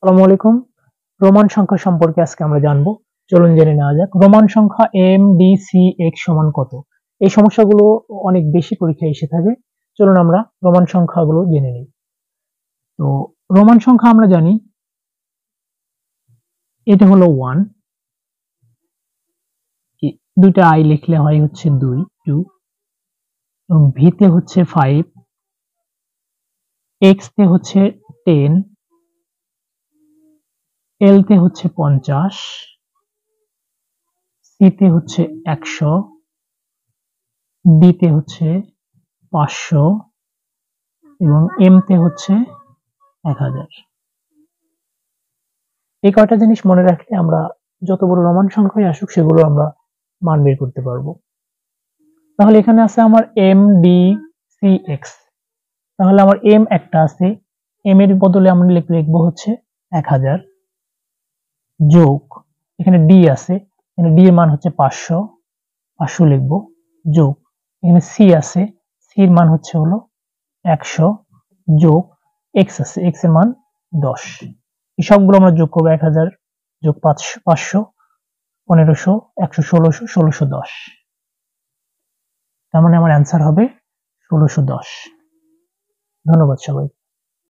আসসালামু আলাইকুম। রোমান সংখ্যা সম্পর্কে আজকে আমরা জানবো। চলুন জেনে নেওয়া যাক। রোমান সংখ্যা MDCX সমান কত? এই সমস্যাগুলো অনেক বেশি পরীক্ষায় এসে থাকে। চলুন আমরা রোমান সংখ্যাগুলো জেনে নিই। তো রোমান সংখ্যা আমরা জানি এটা হলো 1, দুইটা আই লিখলে হয় হচ্ছে 2 এবং ভি তে হচ্ছে 5, এক্স তে হচ্ছে 10, এল তে হচ্ছে 50, সি তে হচ্ছে 100, ডি তে হচ্ছে 500 এবং এম তে হচ্ছে 1000। এই কয়টা জিনিস মনে রাখলে আমরা যত বড় রোমান সংখ্যাই আসুক সেগুলো আমরা মান বের করতে পারবো। তাহলে এখানে আছে আমার MDCX, তাহলে আমার এম একটা আছে, এম এর বদলে আমরা লিখবো হচ্ছে 1000 যোগ এখানে ডি আছে, এখানে ডি এর মান হচ্ছে 500 লিখবো, যোগ এখানে সি আছে, সি এর মান হচ্ছে হলো 100 যোগ এক্স আছে, এক্স এর মান 10। এই সবগুলো আমরা যোগ করবো, 1000 যোগ 500 1500 100 1600 1610। তার মানে আমার অ্যান্সার হবে 1610। ধন্যবাদ সবাই।